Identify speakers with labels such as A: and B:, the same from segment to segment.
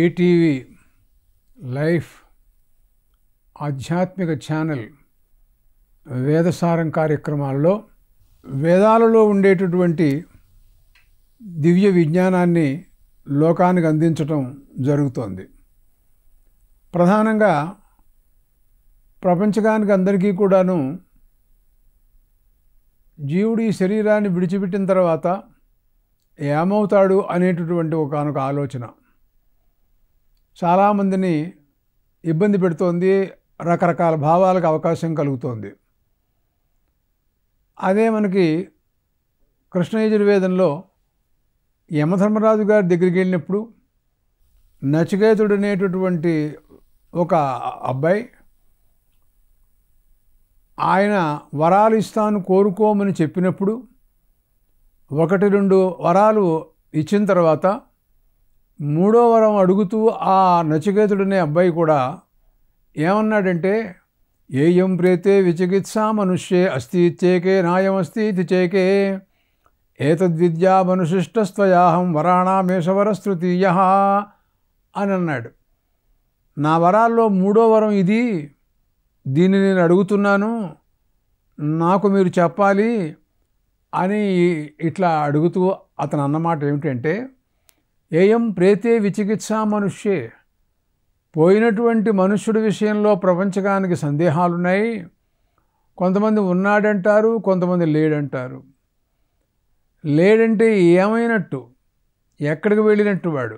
A: ETV life ఆధ్యాత్మిక channel వేదసారం కార్యక్రమాల్లో వేదాలలో ఉండేటటువంటి దివ్య విజ్ఞానాన్ని లోకానికి అందించటం జరుగుతోంది. ప్రధానంగా ప్రపంచకానికి అందరికీ కూడాను జీవుడు ఈ శరీరాన్ని విడిచిపెట్టిన తర్వాత ఏమవుతాడు అనేటటువంటి ఒకానొక ఆలోచన చాలామందిని ఇబ్బంది పెడుతోంది. రకరకాల భావాలకు అవకాశం కలుగుతోంది. అదే మనకి కృష్ణ యజుర్వేదంలో యమధర్మరాజు గారి దగ్గరికి వెళ్ళినప్పుడు నచికేతుడు అనేటటువంటి ఒక అబ్బాయి ఆయన వరాలు ఇస్తాను కోరుకోమని చెప్పినప్పుడు 1-2 వరాలు ఇచ్చిన తర్వాత 3వ వరం అడుగుతూ ఆ నచికేతుడనే అబ్బాయి కూడా ఏమన్నాడంటే ఏయం ప్రేతే విచికిత్సా మనుష్యే అస్తి ఇత్యేకే నాయమస్తి ఇది చేకే ఏతద్విద్యా మనుశిష్టస్త్వయాహం వరాణామేషవరస్తృతీయ అని అన్నాడు. నా వరాల్లో 3వ వరం ఇది, దీన్ని నేను అడుగుతున్నాను, నాకు మీరు చెప్పాలి అని ఇట్లా అడుగుతూ అతను అన్నమాట ఏమిటంటే ఏయం ప్రేతే విచికిత్సా మనుష్యే, పోయినటువంటి మనుష్యుడి విషయంలో ప్రపంచకానికి సందేహాలున్నాయి. కొంతమంది ఉన్నాడంటారు, కొంతమంది లేడంటారు. లేడంటే ఏమైనట్టు, ఎక్కడికి వెళ్ళినట్టు వాడు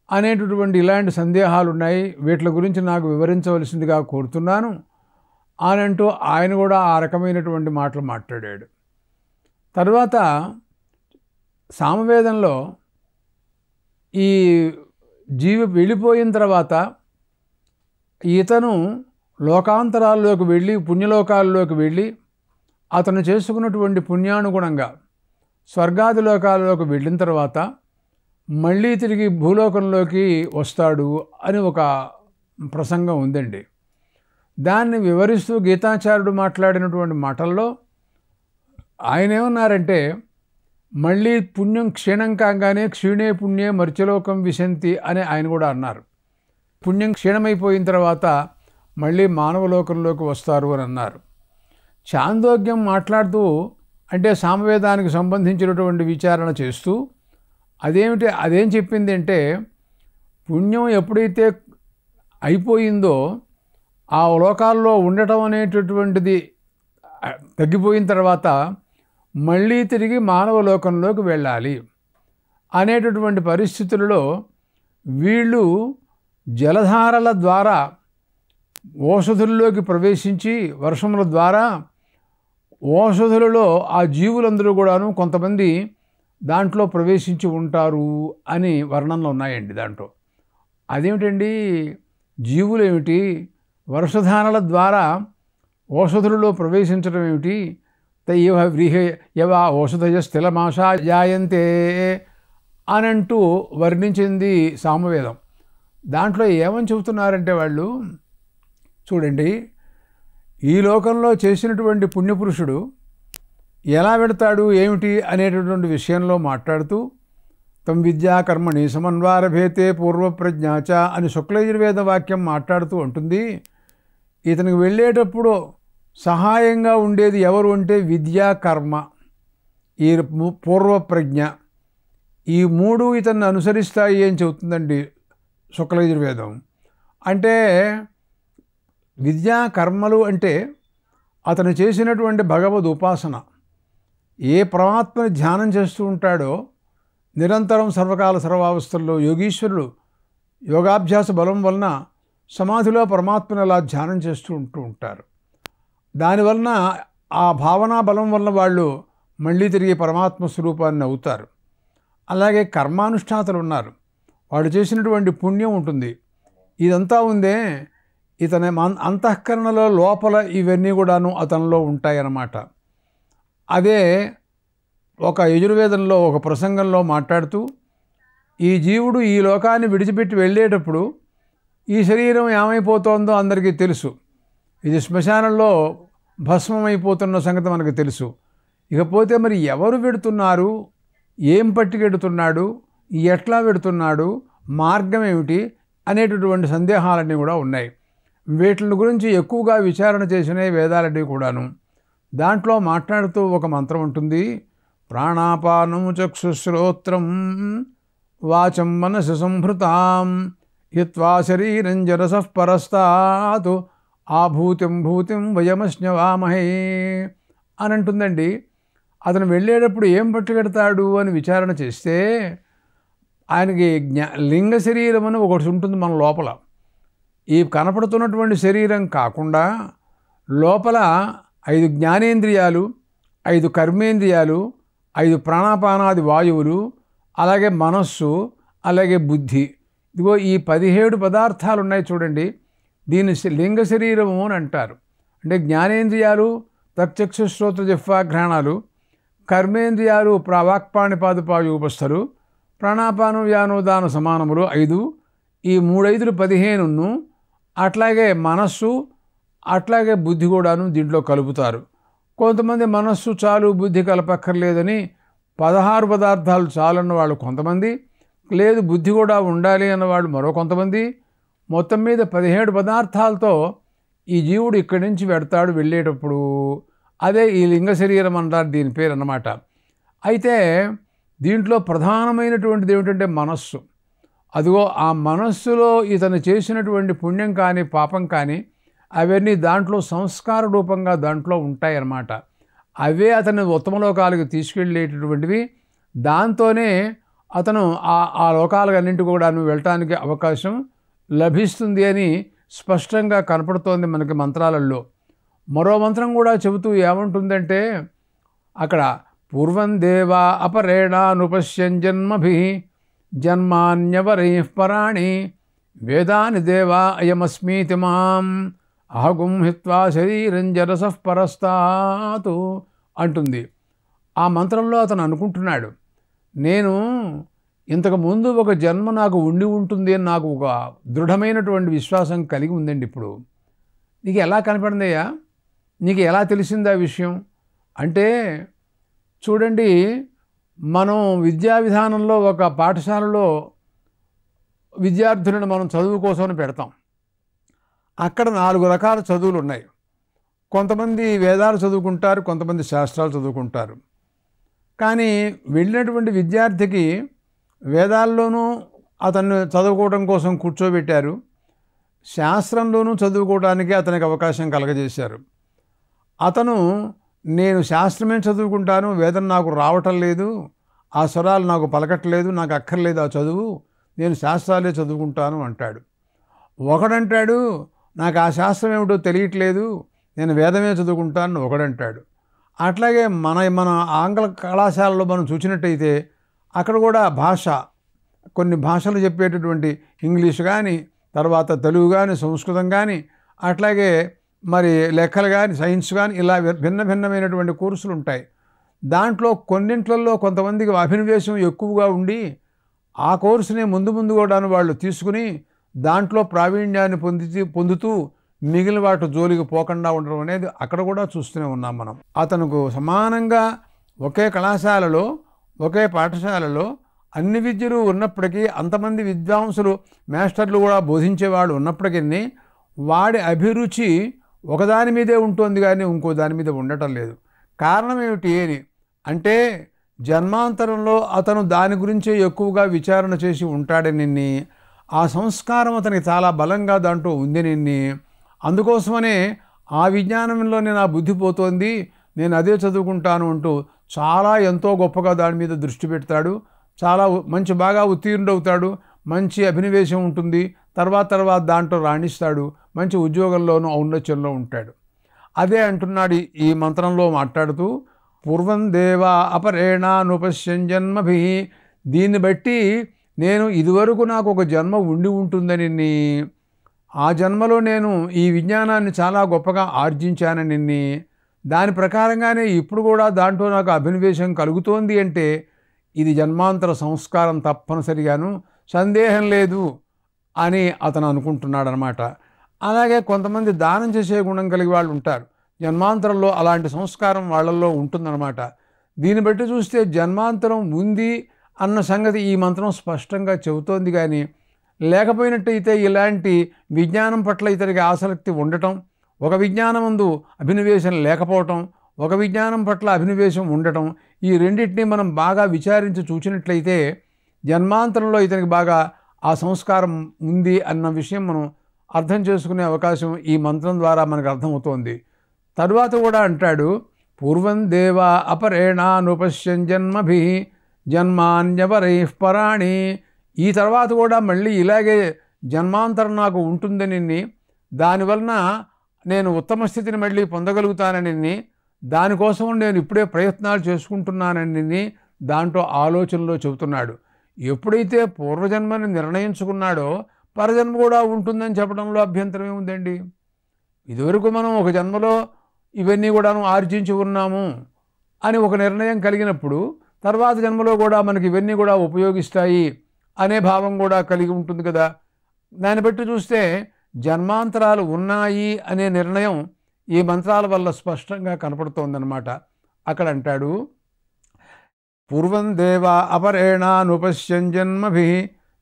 A: అనేటటువంటి ఇలాంటి సందేహాలు ఉన్నాయి. వీటి గురించి నాకు వివరించవలసిందిగా కోరుతున్నాను అని అంటూ ఆయన కూడా ఆ రకమైనటువంటి మాటలు మాట్లాడాడు. తర్వాత సామవేదంలో ఈ జీవి వెళ్ళిపోయిన తర్వాత ఇతను లోకాంతరాల్లోకి వెళ్ళి పుణ్యలోకాల్లోకి వెళ్ళి అతను చేసుకున్నటువంటి పుణ్యానుగుణంగా స్వర్గాది లోకాల్లోకి వెళ్ళిన తర్వాత మళ్ళీ తిరిగి భూలోకంలోకి వస్తాడు అని ఒక ప్రసంగం ఉందండి. దాన్ని వివరిస్తూ గీతాచార్యుడు మాట్లాడినటువంటి మాటల్లో ఆయన ఏమన్నారంటే మళ్ళీ పుణ్యం క్షీణం కాగానే క్షీణే పుణ్యే మర్త్యలోకం విశంతి అని ఆయన కూడా అన్నారు. పుణ్యం క్షీణమైపోయిన తర్వాత మళ్ళీ మానవలోకంలోకి వస్తారు అని అన్నారు. చాందోగ్యం మాట్లాడుతూ అంటే సామవేదానికి సంబంధించినటువంటి విచారణ చేస్తూ అదేం చెప్పింది అంటే పుణ్యం ఎప్పుడైతే అయిపోయిందో ఆ లోకాల్లో ఉండటం అనేటటువంటిది తగ్గిపోయిన తర్వాత మళ్ళీ తిరిగి మానవ లోకంలోకి వెళ్ళాలి అనేటటువంటి పరిస్థితులలో వీళ్ళు జలధారల ద్వారా ఓషధుల్లోకి ప్రవేశించి వర్షముల ద్వారా ఓషధులలో ఆ జీవులందరూ కూడాను కొంతమంది దాంట్లో ప్రవేశించి ఉంటారు అని వర్ణనలు ఉన్నాయండి. దాంట్లో అదేమిటండి, జీవులు ఏమిటి, వర్షధారల ద్వారా ఓషధులలో ప్రవేశించడం ఏమిటి, యవా ఓషధయ స్థిలమాషా జాయంతే అనంటూ వర్ణించింది సామవేదం. దాంట్లో ఏమని చెబుతున్నారంటే వాళ్ళు చూడండి, ఈ లోకంలో చేసినటువంటి పుణ్యపురుషుడు ఎలా పెడతాడు ఏమిటి అనేటటువంటి విషయంలో మాట్లాడుతూ తం విద్యా కర్మణి సమన్వారభేతే పూర్వప్రజ్ఞాచ అని శుక్లయజుర్వేద వాక్యం మాట్లాడుతూ ఉంటుంది. ఇతనికి వెళ్ళేటప్పుడు సహాయంగా ఉండేది ఎవరు అంటే విద్యా కర్మ, ఈ పూర్వప్రజ్ఞ, ఈ 3 ఇతన్ని అనుసరిస్తాయి అని చెబుతుందండి శుక్లయజుర్వేదం. అంటే విద్యా కర్మలు అంటే అతను చేసినటువంటి భగవద్ ఉపాసన, ఏ పరమాత్మని ధ్యానం చేస్తూ ఉంటాడో నిరంతరం సర్వకాల సర్వావస్థల్లో యోగీశ్వరుడు యోగాభ్యాస బలం వలన సమాధిలో పరమాత్మను అలా ధ్యానం చేస్తూ ఉంటారు. దానివలన ఆ భావనా బలం వలన వాళ్ళు మళ్ళీ తిరిగి పరమాత్మ స్వరూపాన్ని అవుతారు. అలాగే కర్మానుష్ఠాతలు ఉన్నారు, వాళ్ళు చేసినటువంటి పుణ్యం ఉంటుంది. ఇదంతా ఉందే ఇతని అంతఃకరణలో లోపల ఇవన్నీ కూడాను అతనిలో ఉంటాయన్నమాట. అదే ఒక యజుర్వేదంలో ఒక ప్రసంగంలో మాట్లాడుతూ ఈ జీవుడు ఈ లోకాన్ని విడిచిపెట్టి వెళ్ళేటప్పుడు ఈ శరీరం ఏమైపోతుందో అందరికీ తెలుసు. ఇది శ్మశానంలో భస్మమైపోతున్న సంగతి మనకు తెలుసు. ఇకపోతే మరి ఎవరు పెడుతున్నారు, ఏం పట్టుకెడుతున్నాడు, ఎట్లా పెడుతున్నాడు, మార్గం ఏమిటి, అనేటటువంటి సందేహాలన్నీ కూడా ఉన్నాయి. వీటిని గురించి ఎక్కువగా విచారణ చేసినవి వేదాలన్నీ కూడాను. దాంట్లో మాట్లాడుతూ ఒక మంత్రం ఉంటుంది. ప్రాణాపానం చక్షుశ్రోత్రం వాచం మనసి సంహృతాం హిత్వా శరీరం జరసః పరస్తాత్ ఆభూతిం భూతిం వయమశ్నవామహే అని అంటుందండి. అతను వెళ్ళేటప్పుడు ఏం పట్టుకెడతాడు అని విచారణ చేస్తే ఆయనకి లింగ శరీరం అని ఒకటి ఉంటుంది మన లోపల. ఈ కనపడుతున్నటువంటి శరీరం కాకుండా లోపల 5 జ్ఞానేంద్రియాలు, 5 కర్మేంద్రియాలు, 5 ప్రాణాపానాది వాయువులు, అలాగే మనస్సు, అలాగే బుద్ధి. ఇదిగో ఈ 17 పదార్థాలు ఉన్నాయి చూడండి. దీన్ని లింగ శరీరము అని అంటారు. అంటే జ్ఞానేంద్రియాలు ప్రత్యక్ష జిహ్వాఘ్రాణాలు, కర్మేంద్రియాలు వాక్పాణిపాదపాయూపస్థలు, ప్రాణాపానం వ్యానోదాన సమానములు 5, ఈ 3 5 15, అట్లాగే మనస్సు, అట్లాగే బుద్ధి కూడాను దీంట్లో కలుపుతారు. కొంతమంది మనస్సు చాలు బుద్ధి కలపక్కర్లేదని 16 పదార్థాలు చాలన్న వాళ్ళు కొంతమంది, లేదు బుద్ధి కూడా ఉండాలి అన్నవాళ్ళు మరో కొంతమంది. మొత్తం మీద 17 పదార్థాలతో ఈ జీవుడు ఇక్కడి నుంచి వెడతాడు వెళ్ళేటప్పుడు. అదే ఈ లింగ శరీరం అంటారు, దీని పేరు అన్నమాట. అయితే దీంట్లో ప్రధానమైనటువంటిది ఏమిటంటే మనస్సు. అదిగో ఆ మనస్సులో ఇతను చేసినటువంటి పుణ్యం కానీ పాపం కానీ అవన్నీ దాంట్లో సంస్కార రూపంగా దాంట్లో ఉంటాయన్నమాట. అవే అతను ఉత్తమలోకాలకు తీసుకెళ్ళేటటువంటివి. దాంతోనే అతను ఆ లోకాలన్నింటి కూడా వెళ్ళటానికి అవకాశం లభిస్తుంది అని స్పష్టంగా కనపడుతోంది మనకి మంత్రాలలో. మరో మంత్రం కూడా చెబుతూ ఏమంటుందంటే అక్కడ పూర్వం దేవా అపరేణానుపశ్యన్ జన్మభిః జన్మాన్యవరైః పరాణి వేదాని దేవా అయమస్మీతి మాం అహగుం హిత్వా శరీరం జరసః పరస్తాత్ అంటుంది. ఆ మంత్రంలో అతను అనుకుంటున్నాడు, నేను ఇంతకుముందు ఒక జన్మ నాకు ఉండి ఉంటుంది అని నాకు ఒక దృఢమైనటువంటి విశ్వాసం కలిగి ఉందండి. ఇప్పుడు నీకు ఎలా కనపడిందయ్యా, నీకు ఎలా తెలిసింది ఆ విషయం అంటే, చూడండి, మనం విద్యా విధానంలో ఒక పాఠశాలలో విద్యార్థులను మనం చదువు కోసం పెడతాం. అక్కడ 4 రకాల చదువులు ఉన్నాయి. కొంతమంది వేదాలు చదువుకుంటారు, కొంతమంది శాస్త్రాలు చదువుకుంటారు. కానీ వెళ్ళినటువంటి విద్యార్థికి వేదాల్లోనూ అతన్ని చదువుకోవడం కోసం కూర్చోబెట్టారు, శాస్త్రంలోనూ చదువుకోవడానికి అతనికి అవకాశం కలగజేశారు. అతను నేను శాస్త్రమే చదువుకుంటాను, వేదం నాకు రావటం లేదు, ఆ స్వరాలు నాకు పలకట్లేదు, నాకు అక్కర్లేదు ఆ చదువు, నేను శాస్త్రాలే చదువుకుంటాను అంటాడు. ఒకడంటాడు నాకు ఆ శాస్త్రం ఏమిటో తెలియట్లేదు, నేను వేదమే చదువుకుంటాను ఒకడంటాడు. అట్లాగే మన ఆంగ్ల కళాశాలలో మనం చూసినట్టయితే అక్కడ కూడా భాష, కొన్ని భాషలు చెప్పేటటువంటి ఇంగ్లీష్ కానీ, తర్వాత తెలుగు కానీ, సంస్కృతం కానీ, అట్లాగే మరి లెక్కలు కానీ, సైన్స్ కానీ, ఇలా భిన్న భిన్నమైనటువంటి కోర్సులు ఉంటాయి. దాంట్లో కొన్నింట్లలో కొంతమందికి అభినవేశం ఎక్కువగా ఉండి ఆ కోర్సుని ముందు కూడాను వాళ్ళు తీసుకుని దాంట్లో ప్రావీణ్యాన్ని పొందుతూ మిగిలిన వాటి జోలికి పోకుండా ఉండడం అనేది అక్కడ కూడా చూస్తూనే ఉన్నాం మనం. అతనుకు సమానంగా ఒకే కళాశాలలో, ఒకే పాఠశాలలో అన్ని విద్యలు ఉన్నప్పటికీ, అంతమంది విద్వాంసులు మాస్టర్లు కూడా బోధించేవాళ్ళు ఉన్నప్పటికీ వాడి అభిరుచి ఒకదాని మీదే ఉంటుంది కానీ ఇంకో దాని మీద ఉండటం లేదు. కారణం ఏమిటి అని అంటే, జన్మాంతరంలో అతను దాని గురించే ఎక్కువగా విచారణ చేసి ఉంటాడని, ఆ సంస్కారం అతనికి చాలా బలంగా దాంట్లో ఉందని, అందుకోసమనే ఆ విజ్ఞానంలోనే నా బుద్ధి పోతోంది, నేను అదే చదువుకుంటాను అంటూ చాలా ఎంతో గొప్పగా దాని మీద దృష్టి పెడతాడు. చాలా బాగా ఉత్తీర్ణుడవుతాడు, మంచి అభినవేశం ఉంటుంది, తర్వాత దాంట్లో రాణిస్తాడు, మంచి ఉద్యోగంలోనూ ఔన్నత్యంలో ఉంటాడు. అదే అంటున్నాడు ఈ మంత్రంలో మాట్లాడుతూ, పూర్వం దేవా అపరేణానుపశ్యన్ జన్మభిః. దీన్ని బట్టి నేను ఇదివరకు నాకు ఒక జన్మ ఉండి ఉంటుందని, ఆ జన్మలో నేను ఈ విజ్ఞానాన్ని చాలా గొప్పగా ఆర్జించానని, దాని ప్రకారంగానే ఇప్పుడు కూడా దాంట్లో నాకు అభినవేశం కలుగుతోంది అంటే ఇది జన్మాంతర సంస్కారం తప్పనిసరిగాను, సందేహం లేదు అని అతను అనుకుంటున్నాడనమాట. అలాగే కొంతమంది దానం చేసే గుణం కలిగి వాళ్ళు ఉంటారు, జన్మాంతరంలో అలాంటి సంస్కారం వాళ్ళల్లో ఉంటుందన్నమాట. దీన్ని బట్టి చూస్తే జన్మాంతరం ఉంది అన్న సంగతి ఈ మంత్రం స్పష్టంగా చెబుతోంది. కానీ లేకపోయినట్టయితే ఇలాంటి విజ్ఞానం పట్ల ఇతనికి ఆసక్తి ఉండటం, ఒక విజ్ఞానం ముందు అభినివేశం లేకపోవటం, ఒక విజ్ఞానం పట్ల అభినివేశం ఉండటం, ఈ రెండింటినీ మనం బాగా విచారించి చూసినట్లయితే జన్మాంతరంలో ఇతనికి బాగా ఆ సంస్కారం ఉంది అన్న విషయం మనం అర్థం చేసుకునే అవకాశం ఈ మంత్రం ద్వారా మనకు అర్థమవుతోంది. తరువాత కూడా అంటాడు, పూర్వం దేవా అపరేణానుపశ్యం జన్మభి జన్మాన్యవరైః పరాణి. ఈ తర్వాత కూడా మళ్ళీ ఇలాగే జన్మాంతరం నాకు ఉంటుందని, దానివలన నేను ఉత్తమ స్థితిని మళ్ళీ పొందగలుగుతానని, దానికోసం నేను ఇప్పుడే ప్రయత్నాలు చేసుకుంటున్నానని దాంట్లో ఆలోచనలో చెబుతున్నాడు. ఎప్పుడైతే పూర్వజన్మని నిర్ణయించుకున్నాడో పరజన్మ కూడా ఉంటుందని చెప్పడంలో అభ్యంతరం ఏముందండి? ఇదివరకు మనం ఒక జన్మలో ఇవన్నీ కూడాను ఆర్జించి ఉన్నాము అని ఒక నిర్ణయం కలిగినప్పుడు తర్వాత జన్మలో కూడా మనకి ఇవన్నీ కూడా ఉపయోగిస్తాయి అనే భావం కూడా కలిగి ఉంటుంది కదా. దాన్ని బట్టి చూస్తే జన్మాంతరాలు ఉన్నాయి అనే నిర్ణయం ఈ మంత్రాల వల్ల స్పష్టంగా కనపడుతోందన్నమాట. అక్కడ అంటాడు, పూర్వం దేవా అపరేణానుపశ్యం జన్మభి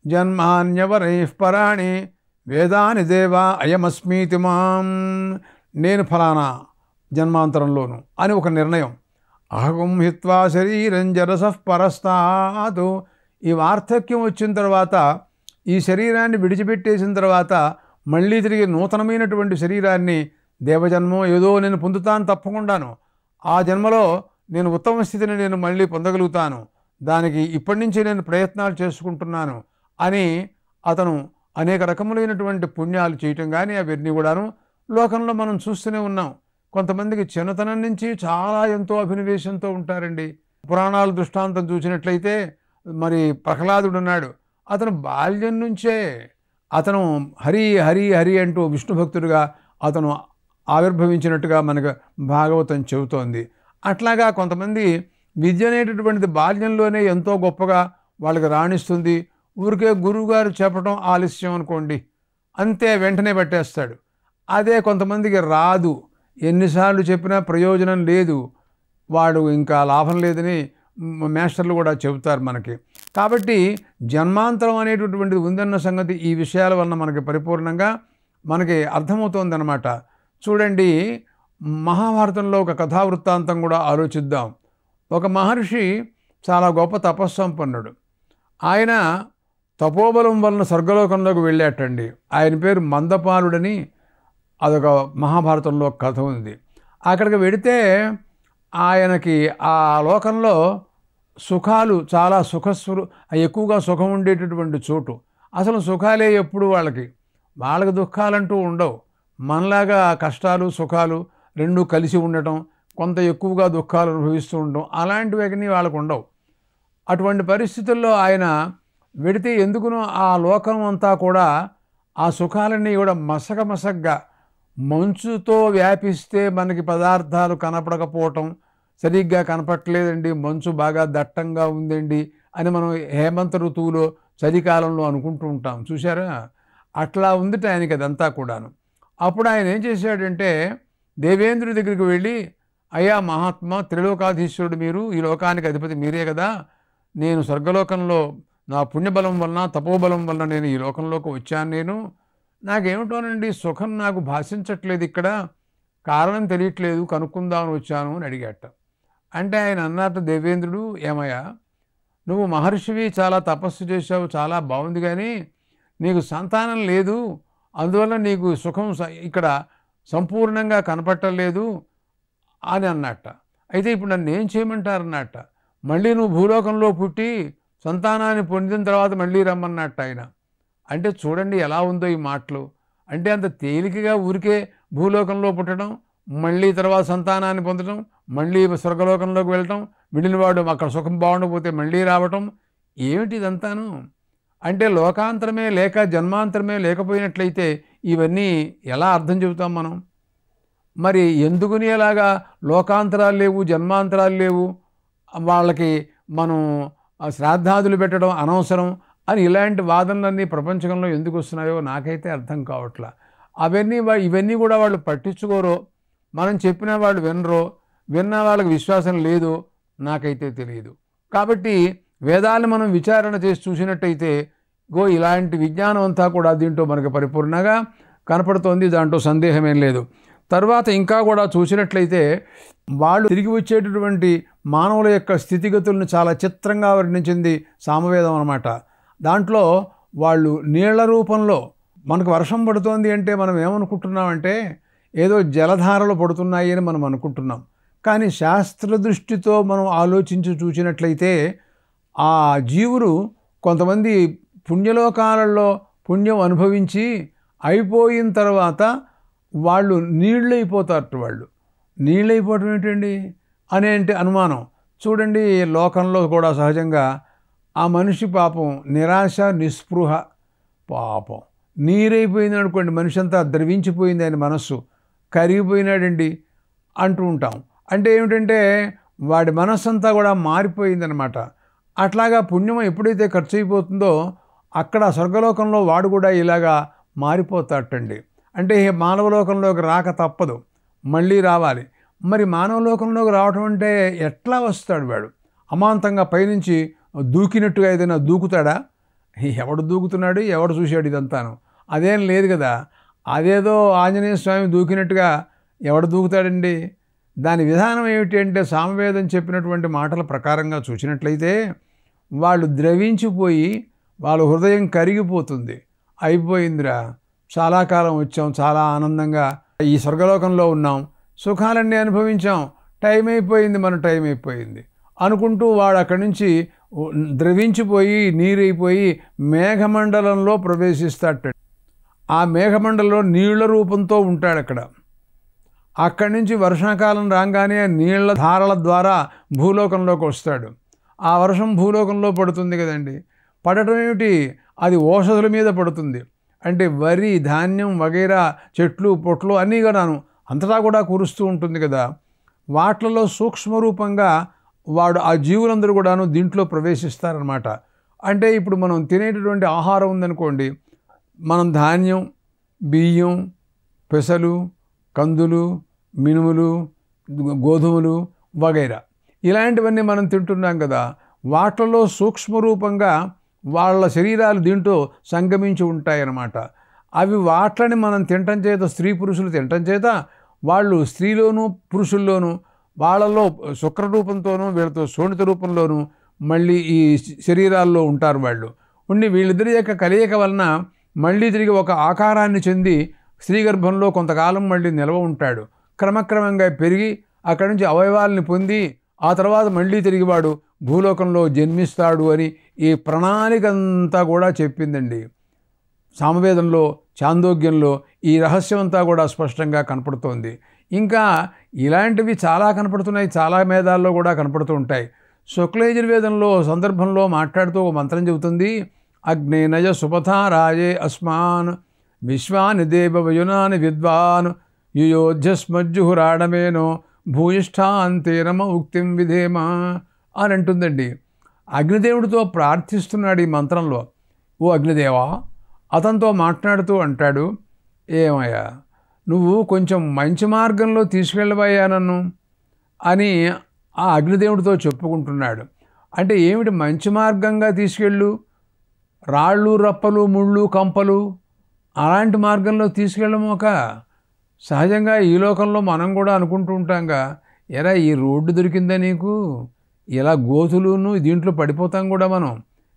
A: జన్మాన్యవరైః పరాణి వేదాని దేవా అయమస్మీతి మాం. నేను ఫలానా జన్మాంతరంలోను అని ఒక నిర్ణయం. అహం హిత్వా శరీరం జరసః పరస్తాతు. ఈ వార్ధక్యం వచ్చిన తర్వాత, ఈ శరీరాన్ని విడిచిపెట్టేసిన తర్వాత మళ్ళీ తిరిగి నూతనమైనటువంటి శరీరాన్ని దేవజన్మం ఏదో నేను పొందుతాను తప్పకుండాను. ఆ జన్మలో నేను ఉత్తమ స్థితిని నేను మళ్ళీ పొందగలుగుతాను, దానికి ఇప్పటి నుంచి నేను ప్రయత్నాలు చేసుకుంటున్నాను అని అతను అనేక రకములైనటువంటి పుణ్యాలు చేయటం కానీ అవన్నీ కూడాను లోకంలో మనం చూస్తూనే ఉన్నాం. కొంతమందికి చిన్నతనం నుంచి చాలా ఎంతో అభినివేశంతో ఉంటారండి. పురాణాల దృష్టాంతం చూసినట్లయితే మరి ప్రహ్లాదుడు ఉన్నాడు. అతను బాల్యం నుంచే అతను హరి హరి హరి అంటూ విష్ణు భక్తుడిగా అతను ఆవిర్భవించినట్టుగా మనకు భాగవతం చెబుతోంది. అట్లాగా కొంతమంది విద్య అనేటటువంటిది బాల్యంలోనే ఎంతో గొప్పగా వాళ్ళకి రాణిస్తుంది. ఊరికే గురువుగారు చెప్పడం ఆలస్యం అనుకోండి, అంతే వెంటనే పట్టేస్తాడు. అదే కొంతమందికి రాదు, ఎన్నిసార్లు చెప్పినా ప్రయోజనం లేదు, వాడు ఇంకా లాభం లేదని మాస్టర్లు కూడా చెబుతారు మనకి. కాబట్టి జన్మాంతరం అనేటటువంటిది ఉందన్న సంగతి ఈ విషయాల వలన మనకి పరిపూర్ణంగా మనకి అర్థమవుతోందన్నమాట. చూడండి, మహాభారతంలో ఒక కథావృత్తాంతం కూడా ఆలోచిద్దాం. ఒక మహర్షి చాలా గొప్ప తపస్సంపన్నుడు. ఆయన తపోబలం వలన స్వర్గలోకంలోకి వెళ్ళాటండి. ఆయన పేరు మందపాలుడని అదొక మహాభారతంలో కథ ఉంది. అక్కడికి వెడితే ఆయనకి ఆ లోకంలో సుఖాలు చాలా ఎక్కువగా సుఖం ఉండేటటువంటి చోటు. అసలు సుఖాలే ఎప్పుడు వాళ్ళకి దుఃఖాలంటూ ఉండవు. మనలాగా కష్టాలు సుఖాలు రెండూ కలిసి ఉండటం, కొంత ఎక్కువగా దుఃఖాలు అనుభవిస్తూ ఉండటం, అలాంటివి వాళ్ళకు ఉండవు. అటువంటి పరిస్థితుల్లో ఆయన వెడితే ఎందుకునో ఆ లోకం అంతా కూడా ఆ సుఖాలన్నీ కూడా మసకగా మంచుతో వ్యాపిస్తే మనకి పదార్థాలు కనపడకపోవటం, సరిగ్గా కనపట్లేదండి, మంచు బాగా దట్టంగా ఉందండి అని మనం హేమంత ఋతువులో చలికాలంలో అనుకుంటూ ఉంటాం, చూసారా? అట్లా ఉందిట ఆయనకి అదంతా కూడాను. అప్పుడు ఆయన ఏం చేశాడంటే దేవేంద్రుడి దగ్గరికి వెళ్ళి, అయ్యా మహాత్మా, త్రిలోకాధీశ్వరుడు మీరు, ఈ లోకానికి అధిపతి మీరే కదా, నేను స్వర్గలోకంలో నా పుణ్యబలం వలన తపోబలం వలన నేను ఈ లోకంలోకి వచ్చాను. నాకేమిటోనండి సుఖం నాకు భాషించట్లేదు, ఇక్కడ కారణం తెలియట్లేదు, కనుక్కుందామని వచ్చాను అని అడిగాట. అంటే ఆయన అన్నట్టు దేవేంద్రుడు, ఏమయ్యా నువ్వు మహర్షివి, చాలా తపస్సు చేశావు, చాలా బాగుంది, కానీ నీకు సంతానం లేదు, అందువల్ల నీకు సుఖం ఇక్కడ సంపూర్ణంగా కనపట్టలేదు అని అన్నట్ట. అయితే ఇప్పుడు నన్ను ఏం చేయమంటారన్నట్ట. మళ్ళీ నువ్వు భూలోకంలో పుట్టి సంతానాన్ని పొందిన తర్వాత మళ్ళీ రమ్మన్నట్ట ఆయన. అంటే చూడండి ఎలా ఉందో ఈ మాటలు. అంటే అంత తేలికగా ఊరికే భూలోకంలో పుట్టడం, మళ్ళీ తర్వాత సంతానాన్ని పొందడం, మళ్ళీ స్వర్గలోకంలోకి వెళ్ళటం, విడినవాడు అక్కడ సుఖం బాగుండకపోతే మళ్ళీ రావటం, ఏమిటి ఇదంతాను? అంటే లోకాంతరమే లేక జన్మాంతరమే లేకపోయినట్లయితే ఇవన్నీ ఎలా అర్థం చెబుతాం మనం? మరి ఎందుకుని ఎలాగా లోకాంతరాలు లేవు, జన్మాంతరాలు లేవు, వాళ్ళకి మనం శ్రాద్ధాదులు పెట్టడం అనవసరం అని ఇలాంటి వాదనలన్నీ ప్రపంచంలో ఎందుకు వస్తున్నాయో నాకైతే అర్థం కావట్లా. ఇవన్నీ కూడా వాళ్ళు పట్టించుకోరో, మనం చెప్పిన వాళ్ళు వినరో, విన్న వాళ్ళకి విశ్వాసం లేదో నాకైతే తెలియదు. కాబట్టి వేదాలను మనం విచారణ చేసి చూసినట్టయితే ఇలాంటి విజ్ఞానం అంతా కూడా దీంట్లో మనకు పరిపూర్ణంగా కనపడుతోంది, దాంట్లో సందేహమేం లేదు. తర్వాత ఇంకా కూడా చూసినట్లయితే వాళ్ళు తిరిగి వచ్చేటటువంటి మానవుల యొక్క స్థితిగతులను చాలా చిత్రంగా వర్ణించింది సామవేదం అన్నమాట. దాంట్లో వాళ్ళు నీళ్ల రూపంలో, మనకు వర్షం పడుతోంది అంటే మనం ఏమనుకుంటున్నామంటే ఏదో జలధారలు పడుతున్నాయి అని మనం అనుకుంటున్నాం. కానీ శాస్త్ర దృష్టితో మనం ఆలోచించి చూసినట్లయితే ఆ జీవులు కొంతమంది పుణ్యలోకాలలో పుణ్యం అనుభవించి అయిపోయిన తర్వాత వాళ్ళు నీళ్ళైపోతారట. వాళ్ళు నీళ్ళైపోవటం ఏంటండి అనేంటి అనుమానం. చూడండి, లోకంలో కూడా సహజంగా ఆ మనిషి పాపం నిరాశ నిస్పృహ, పాపం నీరైపోయింది అనుకోండి, మనిషి అంతా ద్రవించిపోయింది, ఆయన మనస్సు కరిగిపోయినాడండి అంటూ ఉంటాం. అంటే ఏమిటంటే వాడి మనస్సు అంతా కూడా మారిపోయిందనమాట. అట్లాగా పుణ్యం ఎప్పుడైతే ఖర్చు అయిపోతుందో అక్కడ స్వర్గలోకంలో వాడు కూడా ఇలాగా మారిపోతాటండి. అంటే మానవలోకంలోకి రాక తప్పదు, మళ్ళీ రావాలి. మరి మానవలోకంలోకి రావటం అంటే ఎట్లా వస్తాడు వాడు? అమాంతంగా పైనుంచి దూకినట్టుగా ఏదైనా దూకుతాడా? ఎవడు దూకుతున్నాడు, ఎవడు చూశాడు ఇదంతాను? అదేం లేదు కదా. అదేదో ఆంజనేయ స్వామి దూకినట్టుగా ఎవడు దూకుతాడండి? దాని విధానం ఏమిటి అంటే సామవేదం చెప్పినటువంటి మాటల ప్రకారంగా చూసినట్లయితే వాళ్ళు ద్రవించిపోయి వాళ్ళ హృదయం కరిగిపోతుంది. అయిపోయిందిరా, చాలా కాలం వచ్చాం, చాలా ఆనందంగా ఈ స్వర్గలోకంలో ఉన్నాం, సుఖాలన్నీ అనుభవించాం, టైం అయిపోయింది, మన టైం అయిపోయింది అనుకుంటూ వాడు అక్కడి నుంచి ద్రవించిపోయి నీరైపోయి మేఘమండలంలో ప్రవేశిస్తాడు. ఆ మేఘమండలంలో నీళ్ల రూపంతో ఉంటాడు అక్కడ. అక్కడి నుంచి వర్షాకాలం రాగానే నీళ్ల ధారల ద్వారా భూలోకంలోకి వస్తాడు. ఆ వర్షం భూలోకంలో పడుతుంది కదండి. పడటం ఏమిటి? అది ఓషధుల మీద పడుతుంది. అంటే వరి, ధాన్యం వగైరా, చెట్లు పొట్లు అన్నీ కూడాను అంతటా కూడా కురుస్తూ ఉంటుంది కదా. వాటిలలో సూక్ష్మరూపంగా వాడు ఆ జీవులందరూ కూడాను దీంట్లో ప్రవేశిస్తారనమాట. అంటే ఇప్పుడు మనం తినేటటువంటి ఆహారం ఉందనుకోండి, మనం ధాన్యం, బియ్యం, పెసలు, కందులు, మినుములు, గోధుమలు వగైరా ఇలాంటివన్నీ మనం తింటున్నాం కదా. వాటిల్లో సూక్ష్మరూపంగా వాళ్ళ శరీరాలు దీంట్లో సంగమించి ఉంటాయన్నమాట. అవి వాట్లని మనం తినటం చేత, స్త్రీ పురుషులు తినటం చేత వాళ్ళు స్త్రీలోనూ పురుషుల్లోనూ వాళ్ళలో శుక్రరూపంతోనూ వీళ్ళతో శోణిత రూపంలోనూ మళ్ళీ ఈ శరీరాల్లో ఉంటారు. వాళ్ళు ఉండి వీళ్ళిద్దరి యొక్క కలయిక వలన మళ్ళీ తిరిగి ఒక ఆకారాన్ని చెంది స్త్రీ గర్భంలో కొంతకాలం మళ్ళీ నిల్వ ఉంటాడు. క్రమక్రమంగా పెరిగి అక్కడి నుంచి అవయవాల్ని పొంది ఆ తర్వాత మళ్ళీ తిరిగి వాడు భూలోకంలో జన్మిస్తాడు అని ఈ ప్రణాళిక అంతా కూడా చెప్పిందండి సామవేదంలో, చాందోగ్యంలో. ఈ రహస్యం అంతా కూడా స్పష్టంగా కనపడుతోంది. ఇంకా ఇలాంటివి చాలా కనపడుతున్నాయి, చాలా వేదాల్లో కూడా కనపడుతూ ఉంటాయి. శుక్లయజుర్వేదంలో సందర్భంలో మాట్లాడుతూ ఒక మంత్రం చెబుతుంది. అగ్నేనయ సుపథా రాజే అస్మాన్ విశ్వాని దేవ వయునాని విద్వాన్ యుయోధ్యస్మజ్జుహురాడమేనో భూయిష్ఠాంతేరమ ఉక్తిం విధేమ అని అంటుందండి. అగ్నిదేవుడితో ప్రార్థిస్తున్నాడు ఈ మంత్రంలో. ఓ అగ్నిదేవా, అతనితో మాట్లాడుతూ అంటాడు, ఏమయ్యా నువ్వు కొంచెం మంచి మార్గంలో తీసుకెళ్ళబోయా నన్ను అని ఆ అగ్నిదేవుడితో చెప్పుకుంటున్నాడు. అంటే ఏమిటి మంచి మార్గంగా తీసుకెళ్ళు? రాళ్ళు, రప్పలు, ముళ్ళు, కంపలు అలాంటి మార్గంలో తీసుకెళ్ళమోక. సహజంగా ఈ లోకంలో మనం కూడా అనుకుంటూ ఉంటాంగా, ఎరా ఈ రోడ్డు దొరికిందా నీకు, ఇలా గోతులును దీంట్లో పడిపోతాం కూడా, మనం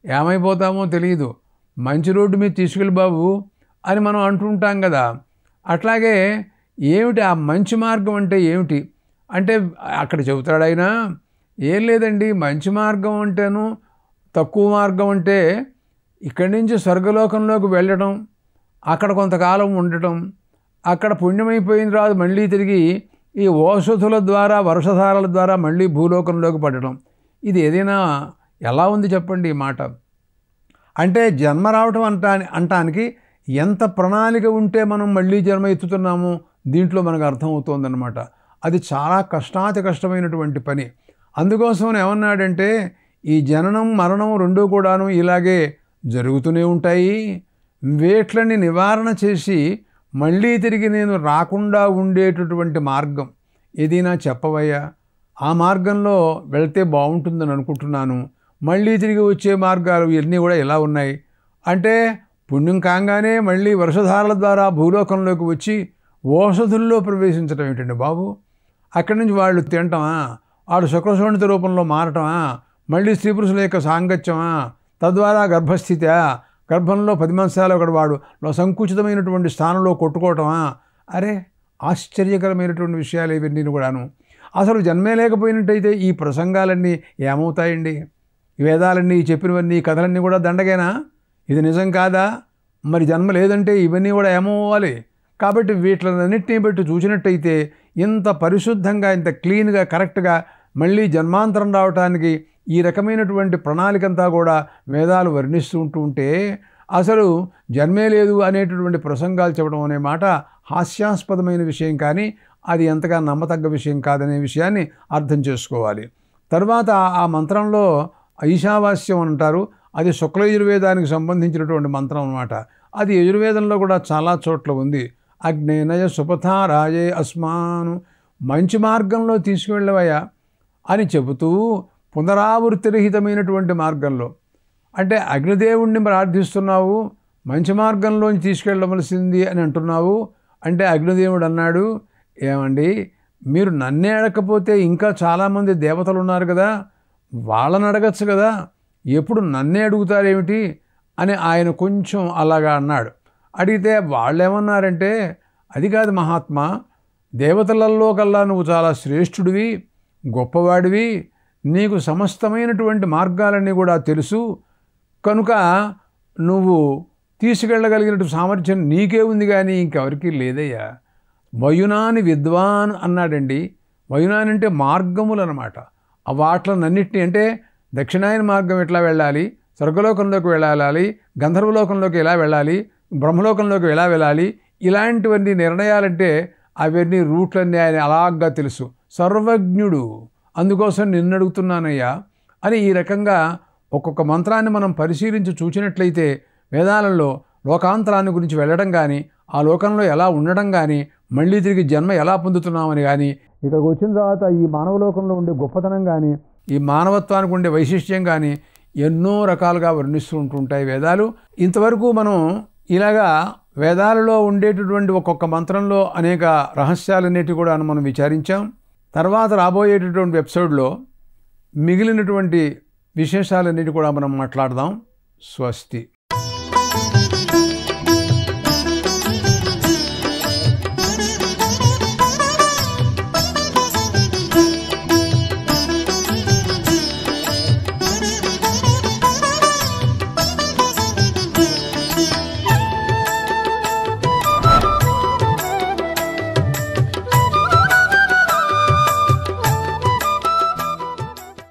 A: ఏమైపోతామో తెలియదు, మంచి రోడ్డు మీద తీసుకెళ్ళి బాబు అని మనం అంటుంటాం కదా. అట్లాగే ఏమిటి ఆ మంచి మార్గం అంటే ఏమిటి అంటే అక్కడ చెబుతాడు ఆయన, ఏం లేదండి, మంచి మార్గం అంటేను తక్కువ మార్గం అంటే ఇక్కడి నుంచి స్వర్గలోకంలోకి వెళ్ళడం, అక్కడ కొంతకాలం ఉండటం, అక్కడ పుణ్యమైపోయిన తర్వాత మళ్ళీ తిరిగి ఈ ఓషధుల ద్వారా, వర్షధారల ద్వారా మళ్ళీ భూలోకంలోకి పడటం. ఇది ఏదైనా ఎలా ఉంది చెప్పండి ఈ మాట? అంటే జన్మ రావటం అంటానికి ఎంత ప్రణాళిక ఉంటే మనం మళ్ళీ జన్మ ఎత్తుతున్నామో దీంట్లో మనకు అర్థమవుతోందన్నమాట. అది చాలా కష్టాతి కష్టమైనటువంటి పని. అందుకోసం ఏమన్నాడంటే ఈ జననం మరణం రెండూ కూడాను ఇలాగే జరుగుతూనే ఉంటాయి. వేట్లని నివారణ చేసి మళ్ళీ తిరిగి నేను రాకుండా ఉండేటటువంటి మార్గం ఏదైనా చెప్పవయ్యా? ఆ మార్గంలో వెళ్తే బాగుంటుందని అనుకుంటున్నాను. మళ్ళీ తిరిగి వచ్చే మార్గాలు ఇవన్నీ కూడా ఎలా ఉన్నాయి అంటే పుణ్యం కాగానే మళ్ళీ వర్షధారల ద్వారా భూలోకంలోకి వచ్చి ఓషధుల్లో ప్రవేశించడం ఏంటండి బాబు? అక్కడి నుంచి వాళ్ళు తినటమా, వాళ్ళు శుక్రశోణిత రూపంలో మారటమా, మళ్ళీ స్త్రీ పురుషుల యొక్క సాంగత్యమా, తద్వారా గర్భస్థిత, గర్భంలో 10 మాసాలు ఒకటి వాడు సంకుచితమైనటువంటి స్థానంలో కొట్టుకోవటమా? అరే ఆశ్చర్యకరమైనటువంటి విషయాలు ఇవన్నీ కూడాను. అసలు జన్మే లేకపోయినట్టయితే ఈ ప్రసంగాలన్నీ ఏమవుతాయండి? ఈ వేదాలన్నీ చెప్పినవన్నీ కథలన్నీ కూడా దండగేనా? ఇది నిజం కాదా? మరి జన్మ లేదంటే ఇవన్నీ కూడా ఏమవ్వాలి? కాబట్టి వీటిలన్నింటినీ బట్టి చూసినట్టయితే ఇంత పరిశుద్ధంగా, ఇంత క్లీన్గా, కరెక్ట్గా మళ్ళీ జన్మాంతరం రావటానికి ఈ రకమైనటువంటి ప్రణాళికంతా కూడా వేదాలు వర్ణిస్తూ ఉంటే అసలు జన్మే లేదు అనేటటువంటి ప్రసంగాలు చెప్పడం అనే మాట హాస్యాస్పదమైన విషయం, కానీ అది ఎంతగా నమ్మతగ్గ విషయం కాదనే విషయాన్ని అర్థం చేసుకోవాలి. తర్వాత ఆ మంత్రంలో ఈశావాస్యం అంటారు. అది శుక్లయజుర్వేదానికి సంబంధించినటువంటి మంత్రం అన్నమాట. అది యజుర్వేదంలో కూడా చాలా చోట్ల ఉంది. అగ్నేనయ సుపథారాయే అస్మాను, మంచి మార్గంలో తీసుకువెళ్ళవయ్యా అని చెబుతూ పునరావృత్తిరహితమైనటువంటి మార్గంలో, అంటే అగ్నిదేవుణ్ణి ప్రార్థిస్తున్నావు, మంచి మార్గంలోంచి తీసుకెళ్ళవలసింది అని అంటున్నావు. అంటే అగ్నిదేవుడు అన్నాడు, ఏమండి మీరు నన్నే అడగకపోతే ఇంకా చాలామంది దేవతలు ఉన్నారు కదా, వాళ్ళని అడగచ్చు కదా, ఎప్పుడు నన్నే అడుగుతారేమిటి అని ఆయన కొంచెం అలాగా అన్నాడు. అడిగితే వాళ్ళు ఏమన్నారంటే, అది కాదు మహాత్మా, దేవతలలో కల్లా నువ్వు చాలా శ్రేష్ఠుడివి, గొప్పవాడివి, నీకు సమస్తమైనటువంటి మార్గాలన్నీ కూడా తెలుసు, కనుక నువ్వు తీసుకెళ్ళగలిగినటువంటి సామర్థ్యం నీకే ఉంది కానీ ఇంకెవరికీ లేదయ్యా. వయునాని విద్వాన్ అన్నాడండి. వయునాని అంటే మార్గములు అన్నమాట. వాటిలన్నింటినీ, అంటే దక్షిణాయన మార్గం ఎట్లా వెళ్ళాలి, స్వర్గలోకంలోకి వెళ్ళాలి, గంధర్వలోకంలోకి ఎలా వెళ్ళాలి, బ్రహ్మలోకంలోకి ఎలా వెళ్ళాలి, ఇలాంటివన్నీ నిర్ణయాలంటే అవన్నీ రూట్లన్నీ ఆయన అలాగా తెలుసు, సర్వజ్ఞుడు. అందుకోసం నిన్ను అడుగుతున్నానయ్యా అని ఈ రకంగా ఒక్కొక్క మంత్రాన్ని మనం పరిశీలించి చూసినట్లయితే వేదాలలో లోకాంతరాన్ని గురించి వెళ్ళడం కానీ, ఆ లోకంలో ఎలా ఉండడం కానీ, మళ్ళీ తిరిగి జన్మ ఎలా పొందుతున్నామని కానీ, ఇక్కడికి వచ్చిన తర్వాత ఈ మానవలోకంలో ఉండే గొప్పతనం కానీ, ఈ మానవత్వానికి ఉండే వైశిష్ట్యం కానీ ఎన్నో రకాలుగా వర్ణిస్తూ ఉంటుంటాయి వేదాలు. ఇంతవరకు మనం ఇలాగా వేదాలలో ఉండేటటువంటి ఒక్కొక్క మంత్రంలో అనేక రహస్యాలన్నిటి కూడా మనం విచారించాం. తర్వాత రాబోయేటటువంటి ఎపిసోడ్లో మిగిలినటువంటి విశేషాలన్నిటి కూడా మనం మాట్లాడదాం. స్వస్తి.